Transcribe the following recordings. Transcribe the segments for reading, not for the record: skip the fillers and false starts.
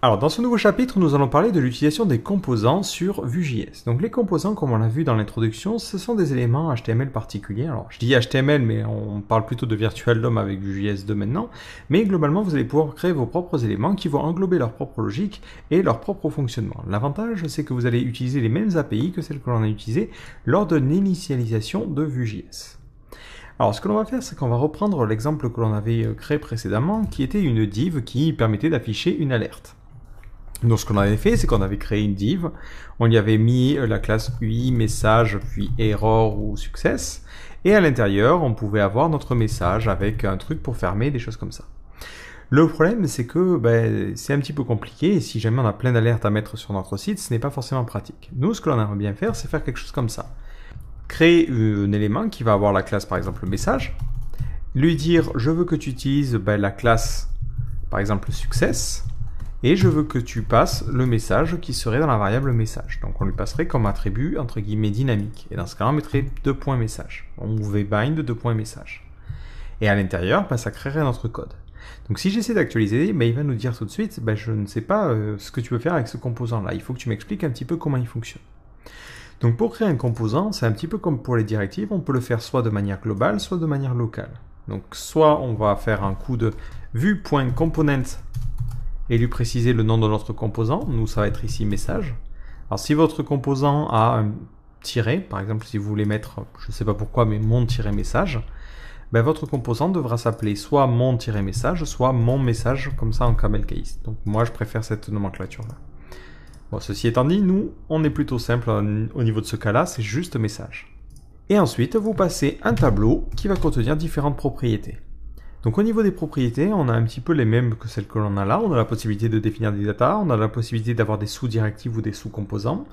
Alors dans ce nouveau chapitre, nous allons parler de l'utilisation des composants sur Vue.js. Donc les composants, comme on l'a vu dans l'introduction, ce sont des éléments HTML particuliers. Alors je dis HTML, mais on parle plutôt de Virtual DOM avec Vue.js 2 maintenant. Mais globalement, vous allez pouvoir créer vos propres éléments qui vont englober leur propre logique et leur propre fonctionnement. L'avantage, c'est que vous allez utiliser les mêmes API que celles que l'on a utilisées lors de l'initialisation de Vue.js. Alors ce que l'on va faire, c'est qu'on va reprendre l'exemple que l'on avait créé précédemment, qui était une div qui permettait d'afficher une alerte. Donc ce qu'on avait fait, c'est qu'on avait créé une div, on y avait mis la classe UI, message, puis error ou success, et à l'intérieur, on pouvait avoir notre message avec un truc pour fermer, des choses comme ça. Le problème, c'est que c'est un petit peu compliqué, et si jamais on a plein d'alertes à mettre sur notre site, ce n'est pas forcément pratique. Nous, ce que l'on aimerait bien faire, c'est faire quelque chose comme ça. Créer un élément qui va avoir la classe, par exemple, message, lui dire, je veux que tu utilises la classe, par exemple, success, et je veux que tu passes le message qui serait dans la variable message. Donc on lui passerait comme attribut entre guillemets dynamique. Et dans ce cas-là, on mettrait $message. On pouvait bind $message. Et à l'intérieur, ça créerait notre code. Donc si j'essaie d'actualiser, il va nous dire tout de suite, je ne sais pas ce que tu veux faire avec ce composant-là. Il faut que tu m'expliques un petit peu comment il fonctionne. Donc pour créer un composant, c'est un petit peu comme pour les directives, on peut le faire soit de manière globale, soit de manière locale. Donc soit on va faire un coup de vue.component et lui préciser le nom de notre composant. Nous, ça va être ici message. Alors, si votre composant a un tiret, par exemple, si vous voulez mettre, je ne sais pas pourquoi, mais mon-message, votre composant devra s'appeler soit mon-message, soit mon message, comme ça en camel case. Donc, moi, je préfère cette nomenclature-là. Bon, ceci étant dit, nous, on est plutôt simple au niveau de ce cas-là, c'est juste message. Et ensuite, vous passez un tableau qui va contenir différentes propriétés. Donc au niveau des propriétés, on a un petit peu les mêmes que celles que l'on a là. On a la possibilité de définir des data, on a la possibilité d'avoir des sous-directives ou des sous-composants.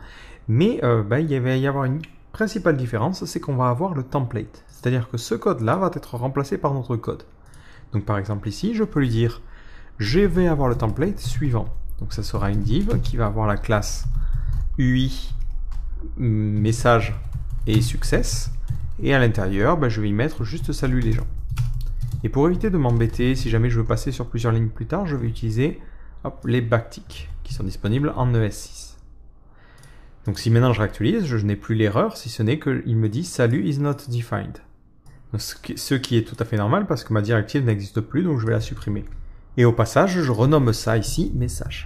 Mais il va y avoir une principale différence, c'est qu'on va avoir le template. C'est-à-dire que ce code-là va être remplacé par notre code. Donc par exemple ici, je peux lui dire, je vais avoir le template suivant. Donc ça sera une div qui va avoir la classe UI, message et success. Et à l'intérieur, je vais y mettre juste salut les gens. Et pour éviter de m'embêter, si jamais je veux passer sur plusieurs lignes plus tard, je vais utiliser les backticks qui sont disponibles en ES6. Donc si maintenant je réactualise, je n'ai plus l'erreur, si ce n'est qu'il me dit salut is not defined. Donc, ce qui est tout à fait normal parce que ma directive n'existe plus, donc je vais la supprimer. Et au passage, je renomme ça ici message.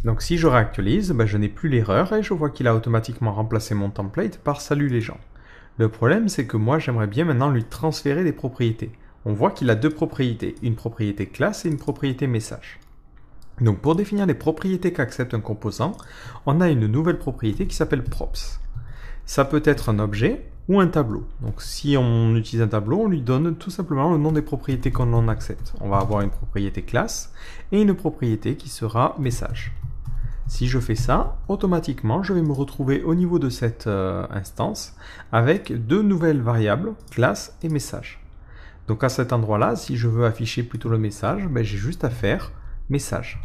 Donc si je réactualise, je n'ai plus l'erreur et je vois qu'il a automatiquement remplacé mon template par salut les gens. Le problème, c'est que moi j'aimerais bien maintenant lui transférer des propriétés. On voit qu'il a deux propriétés, une propriété classe et une propriété message. Donc pour définir les propriétés qu'accepte un composant, on a une nouvelle propriété qui s'appelle props. Ça peut être un objet ou un tableau. Donc si on utilise un tableau, on lui donne tout simplement le nom des propriétés qu'on en accepte. On va avoir une propriété classe et une propriété qui sera message. Si je fais ça, automatiquement, je vais me retrouver au niveau de cette instance avec deux nouvelles variables, classe et message. Donc à cet endroit-là, si je veux afficher plutôt le message, j'ai juste à faire message.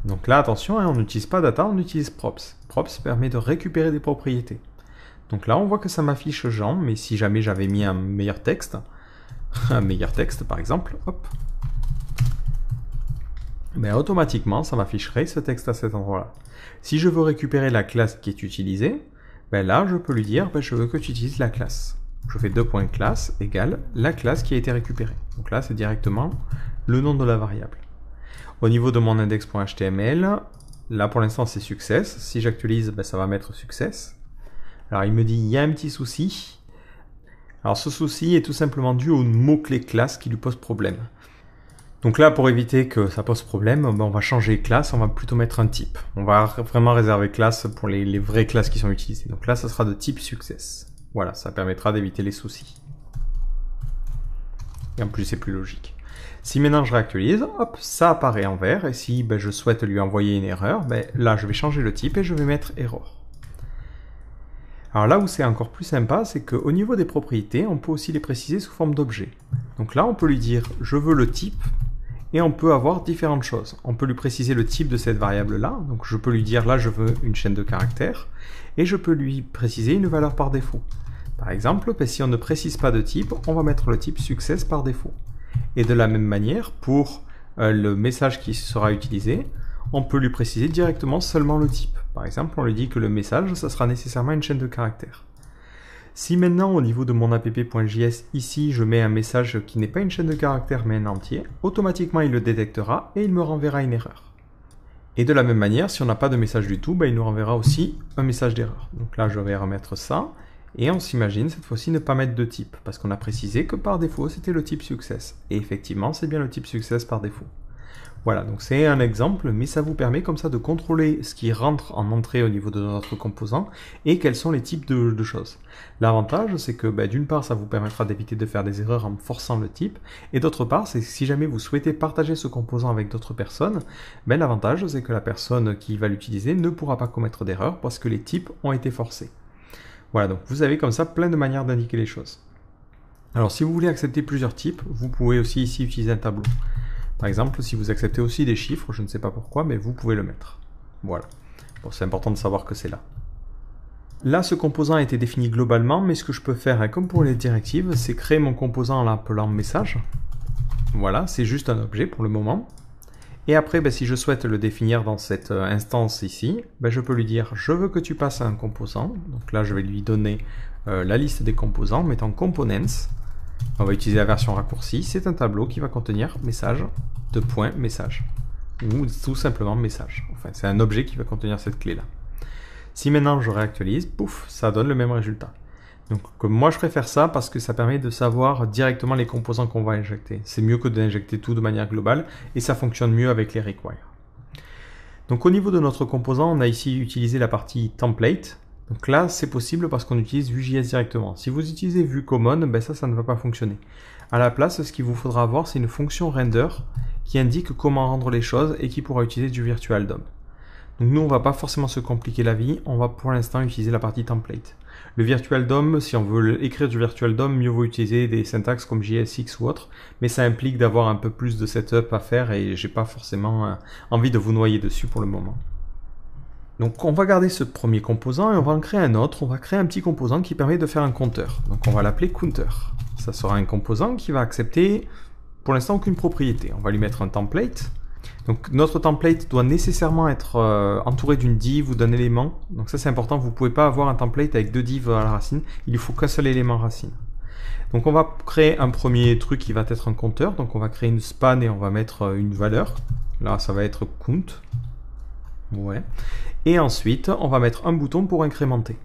Donc là, attention, on n'utilise pas data, on utilise props. Props permet de récupérer des propriétés. Donc là, on voit que ça m'affiche Jean, mais si jamais j'avais mis un meilleur texte par exemple, hop, automatiquement, ça m'afficherait ce texte à cet endroit-là. Si je veux récupérer la classe qui est utilisée, là, je peux lui dire, je veux que tu utilises la classe. Je fais $class égale la classe qui a été récupérée. Donc là, c'est directement le nom de la variable. Au niveau de mon index.html, là pour l'instant c'est success. Si j'actualise, ça va mettre success. Alors il me dit, il y a un petit souci. Alors ce souci est tout simplement dû au mot-clé classe qui lui pose problème. Donc là, pour éviter que ça pose problème, on va changer classe, on va plutôt mettre un type. On va vraiment réserver classe pour les vraies classes qui sont utilisées. Donc là, ça sera de type success. Voilà, ça permettra d'éviter les soucis. Et en plus, c'est plus logique. Si maintenant je réactualise, hop, ça apparaît en vert. Et si je souhaite lui envoyer une erreur, là, je vais changer le type et je vais mettre error. Alors là où c'est encore plus sympa, c'est qu'au niveau des propriétés, on peut aussi les préciser sous forme d'objet. Donc là, on peut lui dire, je veux le type, et on peut avoir différentes choses. On peut lui préciser le type de cette variable-là. Donc je peux lui dire, là, je veux une chaîne de caractères, et je peux lui préciser une valeur par défaut. Par exemple, si on ne précise pas de type, on va mettre le type success par défaut. Et de la même manière, pour le message qui sera utilisé, on peut lui préciser directement seulement le type. Par exemple, on lui dit que le message, ça sera nécessairement une chaîne de caractères. Si maintenant, au niveau de mon app.js, ici, je mets un message qui n'est pas une chaîne de caractères mais un entier, automatiquement il le détectera et il me renverra une erreur. Et de la même manière, si on n'a pas de message du tout, il nous renverra aussi un message d'erreur. Donc là, je vais remettre ça. Et on s'imagine cette fois-ci ne pas mettre de type, parce qu'on a précisé que par défaut, c'était le type success. Et effectivement, c'est bien le type success par défaut. Voilà, donc c'est un exemple, mais ça vous permet comme ça de contrôler ce qui rentre en entrée au niveau de notre composant et quels sont les types de choses. L'avantage, c'est que d'une part, ça vous permettra d'éviter de faire des erreurs en forçant le type, et d'autre part, c'est que si jamais vous souhaitez partager ce composant avec d'autres personnes, l'avantage, c'est que la personne qui va l'utiliser ne pourra pas commettre d'erreur parce que les types ont été forcés. Voilà, donc vous avez comme ça plein de manières d'indiquer les choses. Alors si vous voulez accepter plusieurs types, vous pouvez aussi ici utiliser un tableau. Par exemple, si vous acceptez aussi des chiffres, je ne sais pas pourquoi, mais vous pouvez le mettre. Voilà. Bon, c'est important de savoir que c'est là. Là, ce composant a été défini globalement, mais ce que je peux faire, comme pour les directives, c'est créer mon composant en l'appelant message. Voilà, c'est juste un objet pour le moment. Et après, si je souhaite le définir dans cette instance ici, je peux lui dire « Je veux que tu passes à un composant ». Donc là, je vais lui donner la liste des composants, mettant « Components ». On va utiliser la version raccourcie. C'est un tableau qui va contenir « Message » de point « Message ». Ou tout simplement « Message ». Enfin, c'est un objet qui va contenir cette clé-là. Si maintenant je réactualise, pouf, ça donne le même résultat. Donc moi je préfère ça parce que ça permet de savoir directement les composants qu'on va injecter. C'est mieux que d'injecter tout de manière globale et ça fonctionne mieux avec les require. Donc au niveau de notre composant, on a ici utilisé la partie template. Donc là c'est possible parce qu'on utilise Vue.js directement. Si vous utilisez Vue Common, ça ne va pas fonctionner. À la place, ce qu'il vous faudra avoir, c'est une fonction render qui indique comment rendre les choses et qui pourra utiliser du Virtual DOM. Donc nous on va pas forcément se compliquer la vie, on va pour l'instant utiliser la partie template. Le Virtual DOM, si on veut écrire du Virtual DOM, mieux vaut utiliser des syntaxes comme JSX ou autre, mais ça implique d'avoir un peu plus de setup à faire et j'ai pas forcément envie de vous noyer dessus pour le moment. Donc on va garder ce premier composant et on va en créer un autre, on va créer un petit composant qui permet de faire un compteur. Donc on va l'appeler counter. Ça sera un composant qui va accepter pour l'instant aucune propriété. On va lui mettre un template. Donc notre template doit nécessairement être entouré d'une div ou d'un élément. Donc ça c'est important, vous ne pouvez pas avoir un template avec deux divs à la racine, il ne faut qu'un seul élément racine. Donc on va créer un premier truc qui va être un compteur, donc on va créer une span et on va mettre une valeur. Là ça va être count. Ouais. Et ensuite on va mettre un bouton pour incrémenter.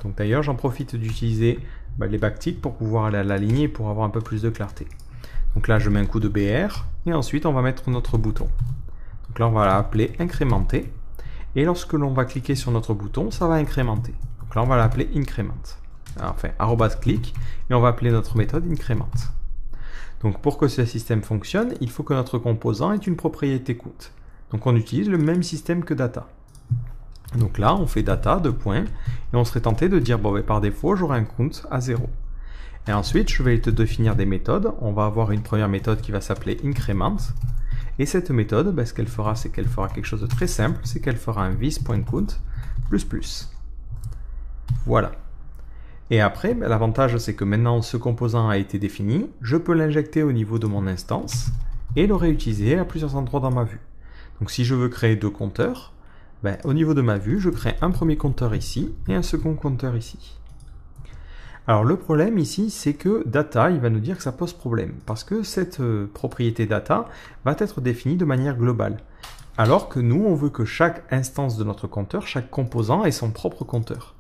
Donc d'ailleurs j'en profite d'utiliser les backticks pour pouvoir aller à la ligne et pour avoir un peu plus de clarté. Donc là je mets un coup de BR et ensuite on va mettre notre bouton. Donc là, on va l'appeler incrémenter. Et lorsque l'on va cliquer sur notre bouton, ça va incrémenter. Donc là, on va l'appeler increment. Enfin, @click. Et on va appeler notre méthode increment. Donc pour que ce système fonctionne, il faut que notre composant ait une propriété count. Donc on utilise le même système que data. Donc là, on fait data, deux points. Et on serait tenté de dire, par défaut, j'aurai un count à 0. Et ensuite, je vais te définir des méthodes. On va avoir une première méthode qui va s'appeler increment. Et cette méthode, ce qu'elle fera, c'est qu'elle fera quelque chose de très simple, c'est qu'elle fera un this.count ++. Voilà. Et après, l'avantage, c'est que maintenant ce composant a été défini, je peux l'injecter au niveau de mon instance et le réutiliser à plusieurs endroits dans ma vue. Donc si je veux créer deux compteurs, au niveau de ma vue, je crée un premier compteur ici et un second compteur ici. Alors le problème ici, c'est que data, il va nous dire que ça pose problème, parce que cette propriété data va être définie de manière globale. Alors que nous, on veut que chaque instance de notre compteur, chaque composant ait son propre compteur.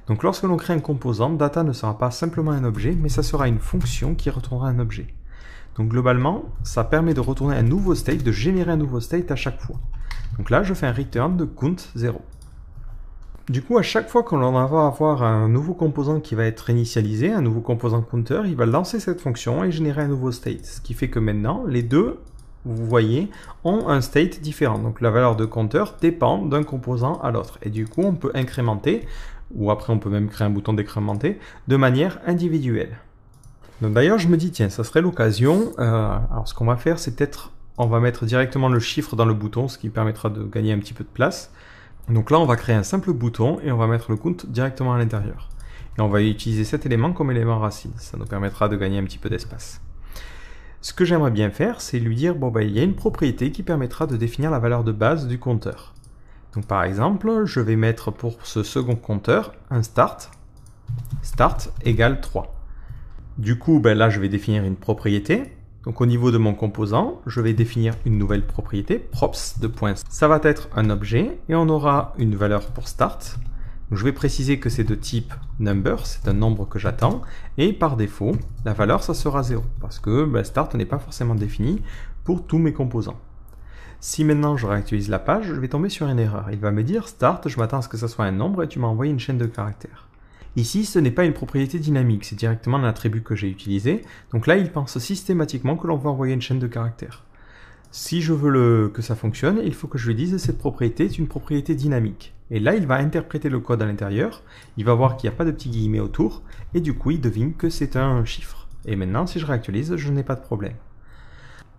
Donc lorsque l'on crée un composant, data ne sera pas simplement un objet, mais ça sera une fonction qui retournera un objet. Donc globalement, ça permet de retourner un nouveau state, de générer un nouveau state à chaque fois. Donc là, je fais un return de count 0. Du coup, à chaque fois que l'on va avoir un nouveau composant qui va être initialisé, un nouveau composant counter, il va lancer cette fonction et générer un nouveau state. Ce qui fait que maintenant, les deux, vous voyez, ont un state différent. Donc la valeur de counter dépend d'un composant à l'autre. Et du coup, on peut incrémenter, ou après on peut même créer un bouton d'incrémenter, de manière individuelle. Donc d'ailleurs, je me dis, tiens, ça serait l'occasion. Alors ce qu'on va faire, c'est peut-être, on va mettre directement le chiffre dans le bouton, ce qui permettra de gagner un petit peu de place. Donc là, on va créer un simple bouton et on va mettre le count directement à l'intérieur. Et on va utiliser cet élément comme élément racine. Ça nous permettra de gagner un petit peu d'espace. Ce que j'aimerais bien faire, c'est lui dire, bon, il y a une propriété qui permettra de définir la valeur de base du compteur. Donc par exemple, je vais mettre pour ce second compteur un start égale 3. Du coup, là, je vais définir une propriété. Donc au niveau de mon composant, je vais définir une nouvelle propriété, props de point. Ça va être un objet et on aura une valeur pour start. Donc, je vais préciser que c'est de type number, c'est un nombre que j'attends. Et par défaut, la valeur, ça sera 0. Parce que start n'est pas forcément défini pour tous mes composants. Si maintenant je réactualise la page, je vais tomber sur une erreur. Il va me dire start, je m'attends à ce que ça soit un nombre et tu m'as envoyé une chaîne de caractères. Ici, ce n'est pas une propriété dynamique, c'est directement un attribut que j'ai utilisé. Donc là, il pense systématiquement que l'on va envoyer une chaîne de caractères. Si je veux que ça fonctionne, il faut que je lui dise que cette propriété est une propriété dynamique. Et là, il va interpréter le code à l'intérieur, il va voir qu'il n'y a pas de petits guillemets autour, et du coup, il devine que c'est un chiffre. Et maintenant, si je réactualise, je n'ai pas de problème.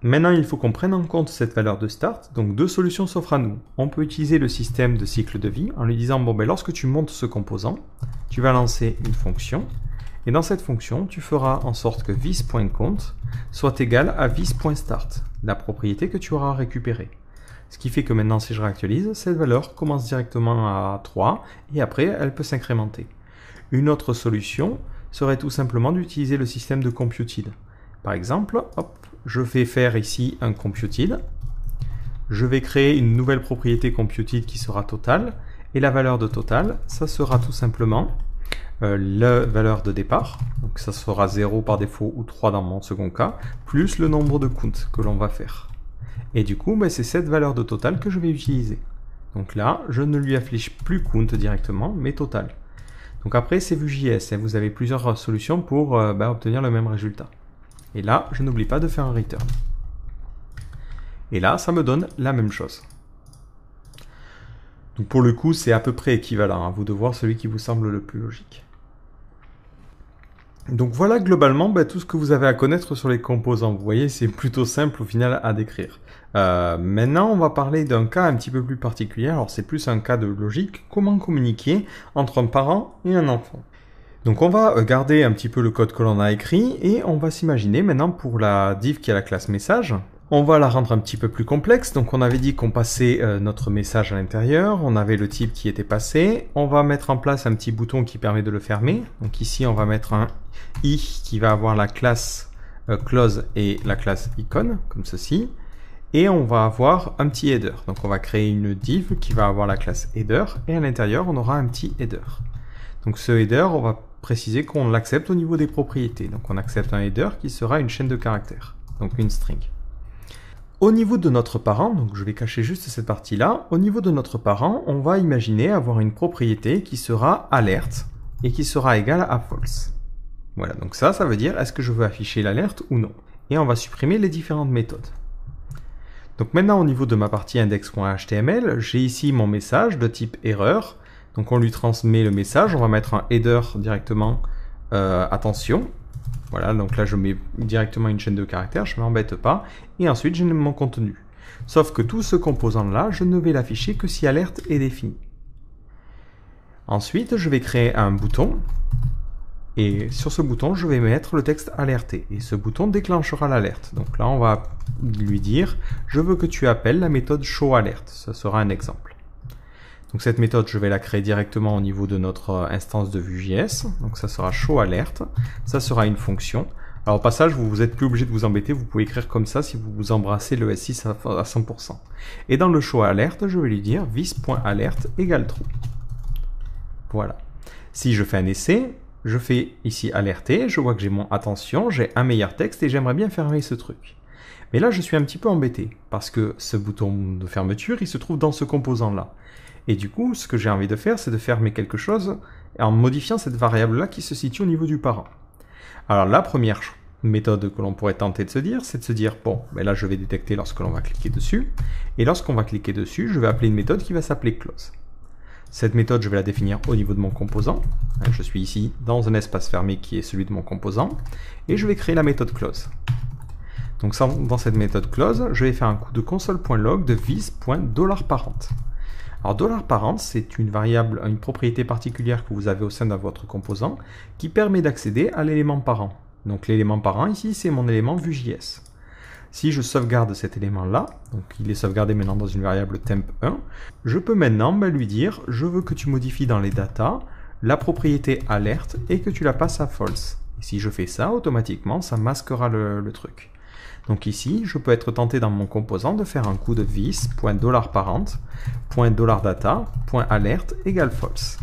Maintenant, il faut qu'on prenne en compte cette valeur de start, donc deux solutions s'offrent à nous. On peut utiliser le système de cycle de vie en lui disant, lorsque tu montes ce composant, tu vas lancer une fonction, et dans cette fonction, tu feras en sorte que vis.count soit égal à vis.start, la propriété que tu auras récupérée. Ce qui fait que maintenant, si je réactualise, cette valeur commence directement à 3, et après, elle peut s'incrémenter. Une autre solution serait tout simplement d'utiliser le système de computed. Par exemple, je vais faire ici un computed, je vais créer une nouvelle propriété computed qui sera total, et la valeur de total, ça sera tout simplement la valeur de départ, donc ça sera 0 par défaut ou 3 dans mon second cas, plus le nombre de count que l'on va faire. Et du coup, c'est cette valeur de total que je vais utiliser. Donc là, je ne lui affiche plus count directement, mais total. Donc après, c'est Vue.js, vous avez plusieurs solutions pour obtenir le même résultat. Et là, je n'oublie pas de faire un return. Et là, ça me donne la même chose. Donc pour le coup, c'est à peu près équivalent. À vous de voir celui qui vous semble le plus logique. Donc voilà globalement tout ce que vous avez à connaître sur les composants. Vous voyez, c'est plutôt simple au final à décrire. Maintenant, on va parler d'un cas un petit peu plus particulier. Alors c'est plus un cas de logique. Comment communiquer entre un parent et un enfant? Donc on va garder un petit peu le code que l'on a écrit et on va s'imaginer maintenant pour la div qui est la classe message. On va la rendre un petit peu plus complexe. Donc on avait dit qu'on passait notre message à l'intérieur, on avait le type qui était passé. On va mettre en place un petit bouton qui permet de le fermer. Donc ici on va mettre un i qui va avoir la classe close et la classe icon, comme ceci. Et on va avoir un petit header. Donc on va créer une div qui va avoir la classe header et à l'intérieur on aura un petit header. Donc ce header, on va préciser qu'on l'accepte au niveau des propriétés. Donc on accepte un header qui sera une chaîne de caractères, donc une string. Au niveau de notre parent, donc je vais cacher juste cette partie-là, au niveau de notre parent, on va imaginer avoir une propriété qui sera alerte et qui sera égale à false. Voilà, donc ça veut dire est-ce que je veux afficher l'alerte ou non. Et on va supprimer les différentes méthodes. Donc maintenant au niveau de ma partie index.html, j'ai ici mon message de type erreur. Donc on lui transmet le message, on va mettre un header directement attention. Voilà, donc là je mets directement une chaîne de caractères, je ne m'embête pas. Et ensuite j'ai mon contenu. Sauf que tout ce composant-là, je ne vais l'afficher que si alerte est définie. Ensuite, je vais créer un bouton. Et sur ce bouton, je vais mettre le texte alerté. Et ce bouton déclenchera l'alerte. Donc là, on va lui dire, je veux que tu appelles la méthode showAlert. Ce sera un exemple. Donc cette méthode, je vais la créer directement au niveau de notre instance de Vue.js. Donc ça sera showAlert. Ça sera une fonction. Alors au passage, vous n'êtes plus obligé de vous embêter. Vous pouvez écrire comme ça si vous vous embrassez le S6 à 100%. Et dans le showAlert, je vais lui dire vis.alert égale true. Voilà. Si je fais un essai, je fais ici alerter. Je vois que j'ai mon attention, j'ai un meilleur texte et j'aimerais bien fermer ce truc. Mais là, je suis un petit peu embêté parce que ce bouton de fermeture, il se trouve dans ce composant-là. Et du coup, ce que j'ai envie de faire, c'est de fermer quelque chose en modifiant cette variable-là qui se situe au niveau du parent. Alors la première méthode que l'on pourrait tenter de se dire, c'est de se dire, bon, là je vais détecter lorsque l'on va cliquer dessus. Et lorsqu'on va cliquer dessus, je vais appeler une méthode qui va s'appeler close. Cette méthode, je vais la définir au niveau de mon composant. Je suis ici dans un espace fermé qui est celui de mon composant. Et je vais créer la méthode close. Donc dans cette méthode close, je vais faire un coup de console.log de vis.$parent. Alors $parent, c'est une variable, une propriété particulière que vous avez au sein de votre composant qui permet d'accéder à l'élément parent. Donc l'élément parent ici, c'est mon élément Vue.js. si je sauvegarde cet élément-là, donc il est sauvegardé maintenant dans une variable temp1, je peux maintenant lui dire, je veux que tu modifies dans les data la propriété alerte et que tu la passes à false. Et si je fais ça, automatiquement, ça masquera le truc. Donc ici, je peux être tenté dans mon composant de faire un coup de vis.$parent, .$data, .alerte égale false.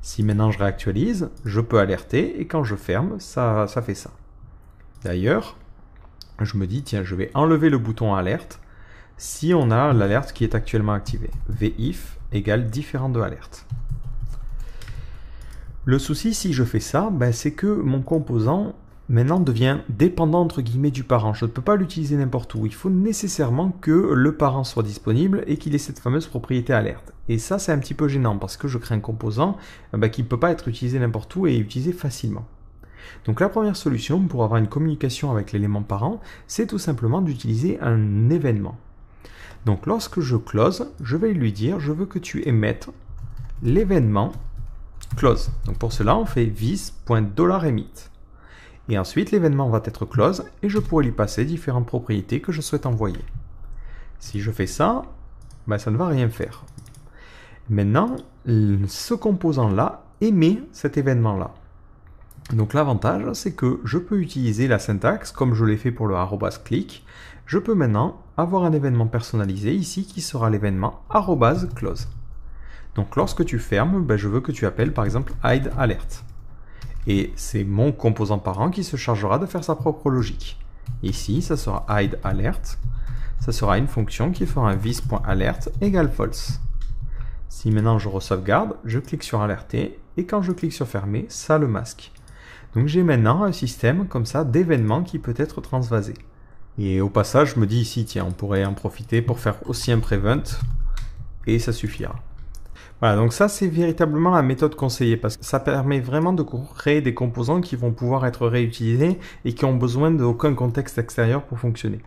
Si maintenant je réactualise, je peux alerter et quand je ferme, ça fait ça. D'ailleurs, je me dis, tiens, je vais enlever le bouton alerte si on a l'alerte qui est actuellement activée. Vif égale différent de alerte. Le souci, si je fais ça, c'est que mon composant maintenant devient dépendant entre guillemets du parent. Je ne peux pas l'utiliser n'importe où. Il faut nécessairement que le parent soit disponible et qu'il ait cette fameuse propriété alerte. Et ça, c'est un petit peu gênant parce que je crée un composant qui ne peut pas être utilisé n'importe où et utilisé facilement. Donc la première solution pour avoir une communication avec l'élément parent, c'est tout simplement d'utiliser un événement. Donc lorsque je close, je vais lui dire, je veux que tu émettes l'événement close. Donc pour cela, on fait vis.$emit. Et ensuite, l'événement va être close et je pourrai lui passer différentes propriétés que je souhaite envoyer. Si je fais ça, ça ne va rien faire. Maintenant, ce composant-là émet cet événement-là. Donc l'avantage, c'est que je peux utiliser la syntaxe comme je l'ai fait pour le @click. Je peux maintenant avoir un événement personnalisé ici qui sera l'événement @close. Donc lorsque tu fermes, je veux que tu appelles par exemple hide alert. Et c'est mon composant parent qui se chargera de faire sa propre logique. Ici, ça sera hide alert. Ça sera une fonction qui fera un vis.alert égale false. Si maintenant je re-sauvegarde, je clique sur alerter et quand je clique sur fermer, ça le masque. Donc j'ai maintenant un système comme ça d'événements qui peut être transvasé. Et au passage, je me dis ici, tiens, on pourrait en profiter pour faire aussi un prevent et ça suffira. Voilà, donc ça c'est véritablement la méthode conseillée parce que ça permet vraiment de créer des composants qui vont pouvoir être réutilisés et qui ont besoin d'aucun contexte extérieur pour fonctionner.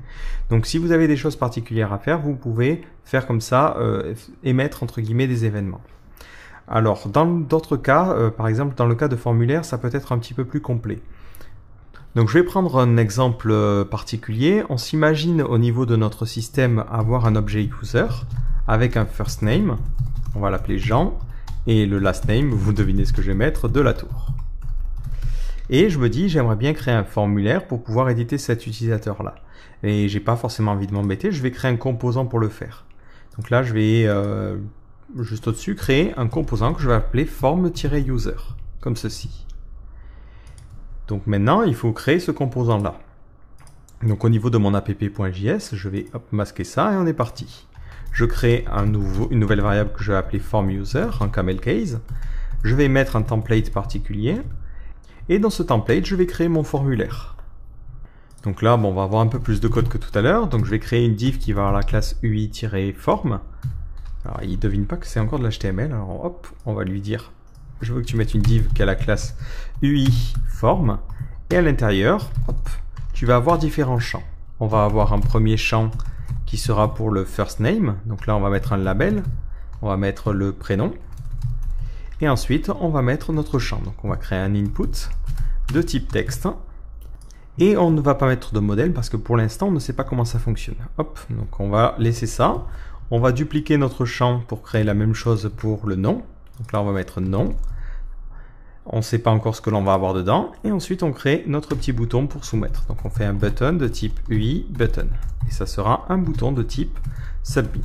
Donc si vous avez des choses particulières à faire, vous pouvez faire comme ça, émettre entre guillemets des événements. Alors dans d'autres cas, par exemple dans le cas de formulaire, ça peut être un petit peu plus complet. Donc je vais prendre un exemple particulier. On s'imagine au niveau de notre système avoir un objet user avec un first name. On va l'appeler Jean, et le last name, vous devinez ce que je vais mettre, de la tour. Et je me dis, j'aimerais bien créer un formulaire pour pouvoir éditer cet utilisateur-là. Et j'ai pas forcément envie de m'embêter, je vais créer un composant pour le faire. Donc là, je vais, juste au-dessus, créer un composant que je vais appeler form-user, comme ceci. Donc maintenant, il faut créer ce composant-là. Donc au niveau de mon app.js, je vais masquer ça et on est parti. Je crée une nouvelle variable que je vais appeler form-user, un camel case. Je vais mettre un template particulier. Et dans ce template, je vais créer mon formulaire. Donc là, on va avoir un peu plus de code que tout à l'heure. Donc je vais créer une div qui va avoir la classe UI-form. Alors il ne devine pas que c'est encore de l'HTML. Alors hop, on va lui dire, je veux que tu mettes une div qui a la classe UI-form. Et à l'intérieur, hop, tu vas avoir différents champs. On va avoir un premier champ qui sera pour le first name. Donc là, on va mettre un label, on va mettre le prénom, et ensuite, on va mettre notre champ. Donc on va créer un input de type texte, et on ne va pas mettre de modèle parce que pour l'instant, on ne sait pas comment ça fonctionne. Hop, donc on va laisser ça. On va dupliquer notre champ pour créer la même chose pour le nom. Donc là, on va mettre nom. On ne sait pas encore ce que l'on va avoir dedans. Et ensuite, on crée notre petit bouton pour soumettre. Donc, on fait un button de type UI button. Et ça sera un bouton de type submit.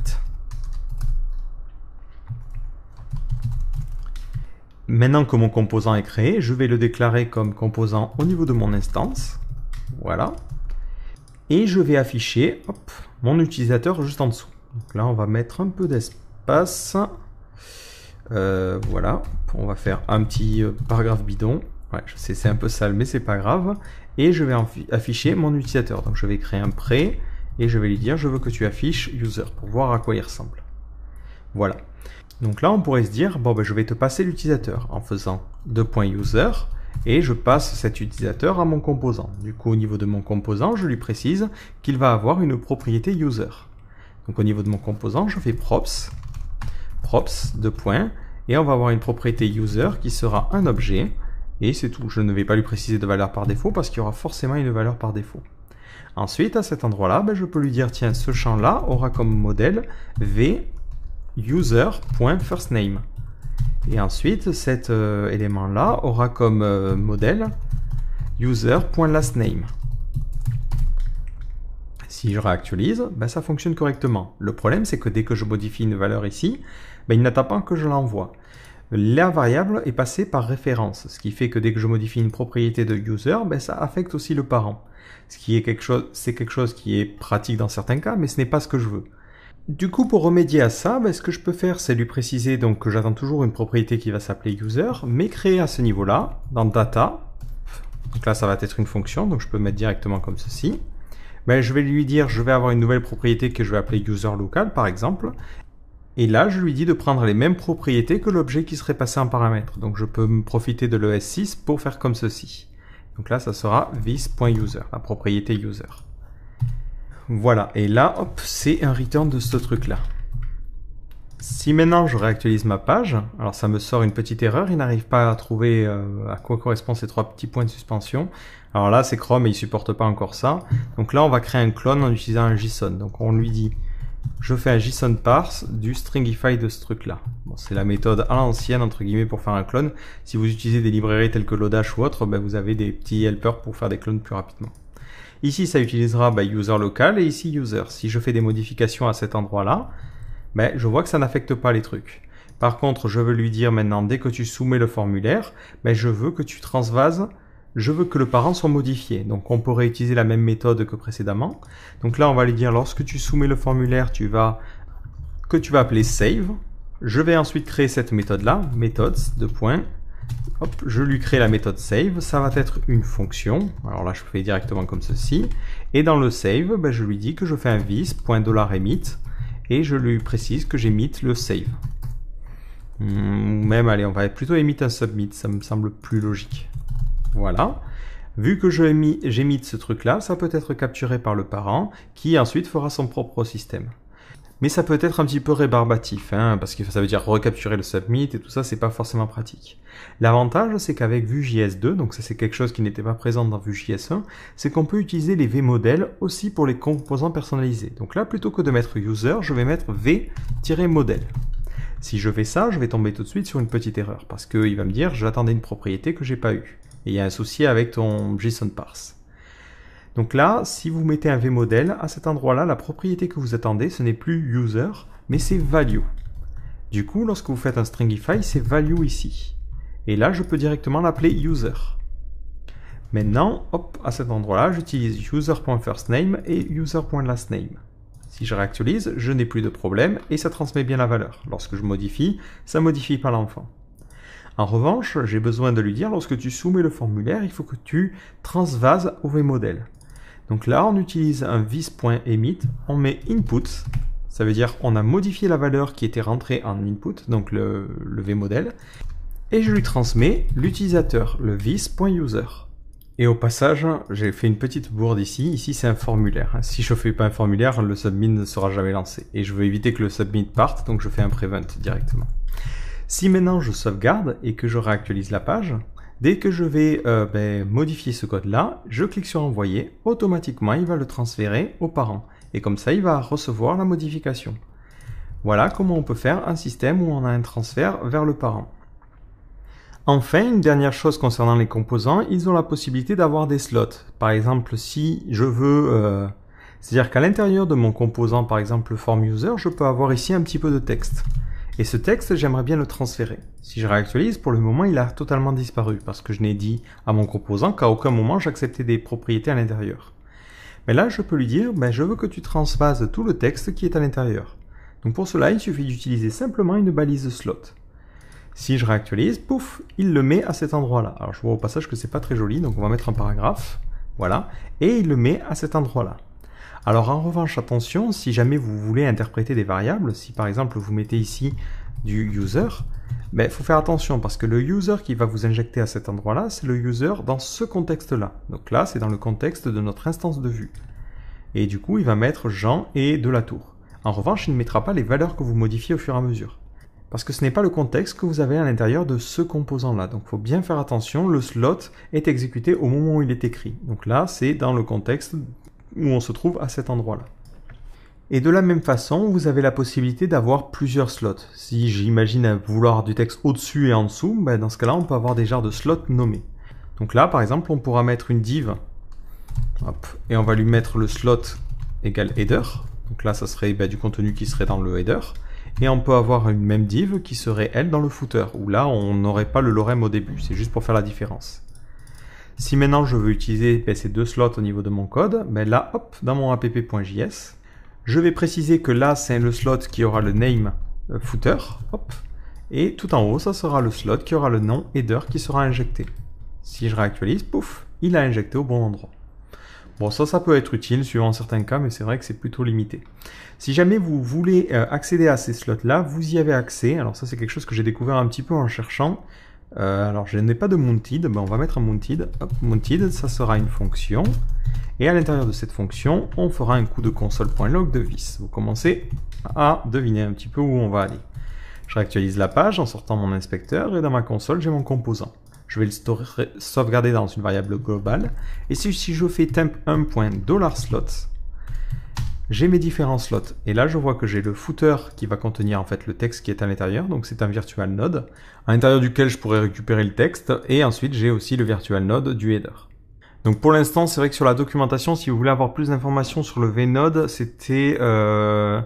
Maintenant que mon composant est créé, je vais le déclarer comme composant au niveau de mon instance. Voilà. Et je vais afficher mon utilisateur juste en dessous. Donc là, on va mettre un peu d'espace. Voilà, on va faire un petit paragraphe bidon. Ouais, je sais, c'est un peu sale, mais c'est pas grave. Et je vais afficher mon utilisateur. Donc je vais créer un pré et je vais lui dire je veux que tu affiches user pour voir à quoi il ressemble. Voilà. Donc là, on pourrait se dire je vais te passer l'utilisateur en faisant $user et je passe cet utilisateur à mon composant. Du coup, au niveau de mon composant, je lui précise qu'il va avoir une propriété user. Donc au niveau de mon composant, je fais props et on va avoir une propriété user qui sera un objet et c'est tout. Je ne vais pas lui préciser de valeur par défaut parce qu'il y aura forcément une valeur par défaut. Ensuite, à cet endroit-là, ben, je peux lui dire, tiens, ce champ-là aura comme modèle v user.firstname. Et ensuite, cet élément-là aura comme modèle user.lastname. Si je réactualise, ben, ça fonctionne correctement. Le problème, c'est que dès que je modifie une valeur ici, ben, il n'attend pas que je l'envoie. La variable est passée par référence, ce qui fait que dès que je modifie une propriété de user, ben, ça affecte aussi le parent. Ce qui est quelque chose qui est pratique dans certains cas, mais ce n'est pas ce que je veux. Du coup, pour remédier à ça, ben, ce que je peux faire, c'est lui préciser donc, que j'attends toujours une propriété qui va s'appeler user, mais créée à ce niveau-là, dans data. Donc là, ça va être une fonction, donc je peux mettre directement comme ceci. Ben, je vais lui dire, je vais avoir une nouvelle propriété que je vais appeler user local, par exemple. Et là, je lui dis de prendre les mêmes propriétés que l'objet qui serait passé en paramètre. Donc, je peux me profiter de l'ES6 pour faire comme ceci. Donc là, ça sera this.user, la propriété user. Voilà, et là, hop, c'est un return de ce truc-là. Si maintenant je réactualise ma page, alors ça me sort une petite erreur, il n'arrive pas à trouver à quoi correspondent ces 3 petits points de suspension. Alors là, c'est Chrome et il supporte pas encore ça. Donc là, on va créer un clone en utilisant un JSON. Donc on lui dit, je fais un JSON parse du stringify de ce truc-là. Bon, c'est la méthode à l'ancienne, entre guillemets, pour faire un clone. Si vous utilisez des librairies telles que Lodash ou autre, ben, vous avez des petits helpers pour faire des clones plus rapidement. Ici, ça utilisera user local et ici user. Si je fais des modifications à cet endroit-là, ben, je vois que ça n'affecte pas les trucs. Par contre, je veux lui dire maintenant, dès que tu soumets le formulaire, ben, je veux que tu transvases, je veux que le parent soit modifié. Donc, on pourrait utiliser la même méthode que précédemment. Donc là, on va lui dire, lorsque tu soumets le formulaire, que tu vas appeler save. Je vais ensuite créer cette méthode-là, methods, hop, je lui crée la méthode save, ça va être une fonction. Alors là, je fais directement comme ceci. Et dans le save, ben, je lui dis que je fais un vis.$emit et je lui précise que j'emit le save. Même, allez, on va plutôt emit un submit, ça me semble plus logique. Voilà. Vu que j'emit ce truc-là, ça peut être capturé par le parent qui ensuite fera son propre système. Mais ça peut être un petit peu rébarbatif, hein, parce que ça veut dire recapturer le submit et tout ça, c'est pas forcément pratique. L'avantage, c'est qu'avec Vue.js 2, donc ça c'est quelque chose qui n'était pas présent dans Vue.js 1, c'est qu'on peut utiliser les vModels aussi pour les composants personnalisés. Donc là, plutôt que de mettre user, je vais mettre v-model. Si je fais ça, je vais tomber tout de suite sur une petite erreur, parce qu'il va me dire j'attendais une propriété que j'ai pas eue. Et il y a un souci avec ton JSON parse. Donc là, si vous mettez un vModel, à cet endroit-là, la propriété que vous attendez, ce n'est plus user, mais c'est value. Du coup, lorsque vous faites un stringify, c'est value ici. Et là, je peux directement l'appeler user. Maintenant, hop, à cet endroit-là, j'utilise user.firstname et user.lastname. Si je réactualise, je n'ai plus de problème et ça transmet bien la valeur. Lorsque je modifie, ça ne modifie pas l'enfant. En revanche, j'ai besoin de lui dire, lorsque tu soumets le formulaire, il faut que tu transvases au vModel. Donc là, on utilise un vis.emit, on met input, ça veut dire on a modifié la valeur qui était rentrée en input, donc le vModel, et je lui transmets l'utilisateur, le vis.user. Et au passage, j'ai fait une petite bourde ici. Ici, c'est un formulaire. Si je ne fais pas un formulaire, le submit ne sera jamais lancé. Et je veux éviter que le submit parte, donc je fais un prevent directement. Si maintenant je sauvegarde et que je réactualise la page, dès que je vais modifier ce code-là, je clique sur envoyer, automatiquement il va le transférer au parent. Et comme ça, il va recevoir la modification. Voilà comment on peut faire un système où on a un transfert vers le parent. Enfin, une dernière chose concernant les composants, ils ont la possibilité d'avoir des slots. Par exemple, si je veux... c'est-à-dire qu'à l'intérieur de mon composant, par exemple form user, je peux avoir ici un petit peu de texte. Et ce texte, j'aimerais bien le transférer. Si je réactualise, pour le moment, il a totalement disparu, parce que je n'ai dit à mon composant qu'à aucun moment j'acceptais des propriétés à l'intérieur. Mais là, je peux lui dire, je veux que tu transvases tout le texte qui est à l'intérieur. Donc pour cela, il suffit d'utiliser simplement une balise slot. Si je réactualise, pouf, il le met à cet endroit-là. Alors je vois au passage que c'est pas très joli, donc on va mettre un paragraphe. Voilà. Et il le met à cet endroit-là. Alors en revanche, attention, si jamais vous voulez interpréter des variables, si par exemple vous mettez ici du user, il faut faire attention parce que le user qui va vous injecter à cet endroit-là, c'est le user dans ce contexte-là. Donc là, c'est dans le contexte de notre instance de vue. Et du coup, il va mettre Jean et de la tour. En revanche, il ne mettra pas les valeurs que vous modifiez au fur et à mesure. Parce que ce n'est pas le contexte que vous avez à l'intérieur de ce composant-là. Donc il faut bien faire attention, le slot est exécuté au moment où il est écrit. Donc là, c'est dans le contexte où on se trouve à cet endroit-là. Et de la même façon, vous avez la possibilité d'avoir plusieurs slots. Si j'imagine vouloir du texte au-dessus et en dessous, ben dans ce cas-là, on peut avoir des genres de slots nommés. Donc là, par exemple, on pourra mettre une div, hop, et on va lui mettre le slot égale header. Donc là, ça serait du contenu qui serait dans le header. Et on peut avoir une même div qui serait, elle, dans le footer, où là, on n'aurait pas le lorem au début. C'est juste pour faire la différence. Si maintenant, je veux utiliser ces deux slots au niveau de mon code, ben là, hop, dans mon app.js, je vais préciser que là, c'est le slot qui aura le name footer, hop, et tout en haut, ça sera le slot qui aura le nom header qui sera injecté. Si je réactualise, pouf, il a injecté au bon endroit. Bon, ça peut être utile suivant certains cas, mais c'est vrai que c'est plutôt limité. Si jamais vous voulez accéder à ces slots-là, vous y avez accès. Alors ça, c'est quelque chose que j'ai découvert un petit peu en cherchant. Alors, je n'ai pas de mounted, ben, on va mettre un mounted. Hop, mounted, ça sera une fonction. Et à l'intérieur de cette fonction, on fera un coup de console.log de vis. Vous commencez à deviner un petit peu où on va aller. Je réactualise la page en sortant mon inspecteur et dans ma console, j'ai mon composant. Je vais le sauvegarder dans une variable globale. Et si je fais temp1.$slot, j'ai mes différents slots. Et là, je vois que j'ai le footer qui va contenir en fait le texte qui est à l'intérieur. Donc c'est un virtual node à l'intérieur duquel je pourrais récupérer le texte. Et ensuite, j'ai aussi le virtual node du header. Donc pour l'instant, c'est vrai que sur la documentation, si vous voulez avoir plus d'informations sur le vnode, c'était, je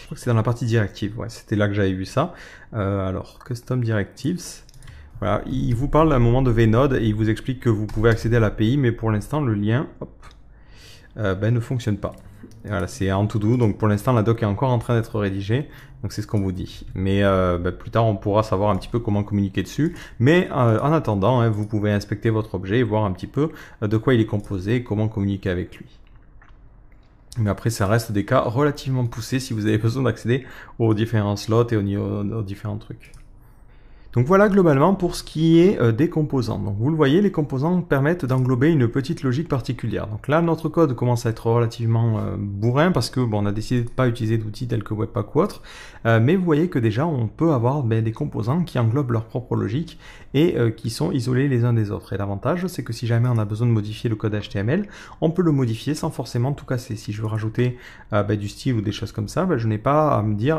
crois que c'est dans la partie directive. Ouais, c'était là que j'avais vu ça. Alors custom directives. Voilà, il vous parle d'un moment de vnode et il vous explique que vous pouvez accéder à l'API, mais pour l'instant, le lien ne fonctionne pas. Et voilà, c'est en to do, donc pour l'instant, la doc est encore en train d'être rédigée, donc c'est ce qu'on vous dit. Mais plus tard, on pourra savoir un petit peu comment communiquer dessus. Mais en attendant, hein, vous pouvez inspecter votre objet et voir un petit peu de quoi il est composé et comment communiquer avec lui. Mais après, ça reste des cas relativement poussés si vous avez besoin d'accéder aux différents slots et aux différents trucs. Donc voilà globalement pour ce qui est des composants. Donc vous le voyez, les composants permettent d'englober une petite logique particulière. Donc là, notre code commence à être relativement bourrin parce que on a décidé de ne pas utiliser d'outils tels que Webpack ou autre. Mais vous voyez que déjà, on peut avoir des composants qui englobent leur propre logique et qui sont isolés les uns des autres. Et l'avantage, c'est que si jamais on a besoin de modifier le code HTML, on peut le modifier sans forcément tout casser. Si je veux rajouter du style ou des choses comme ça, je n'ai pas à me dire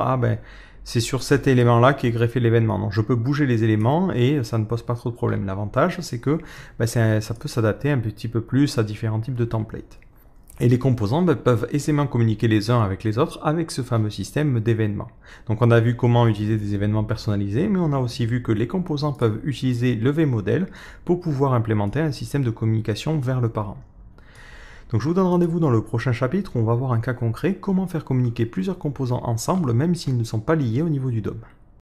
c'est sur cet élément-là qu'est greffé l'événement. Donc je peux bouger les éléments et ça ne pose pas trop de problème. L'avantage, c'est que ça peut s'adapter un petit peu plus à différents types de templates. Et les composants peuvent aisément communiquer les uns avec les autres avec ce fameux système d'événements. Donc on a vu comment utiliser des événements personnalisés, mais on a aussi vu que les composants peuvent utiliser le vModel pour pouvoir implémenter un système de communication vers le parent. Donc je vous donne rendez-vous dans le prochain chapitre où on va voir un cas concret, comment faire communiquer plusieurs composants ensemble même s'ils ne sont pas liés au niveau du DOM.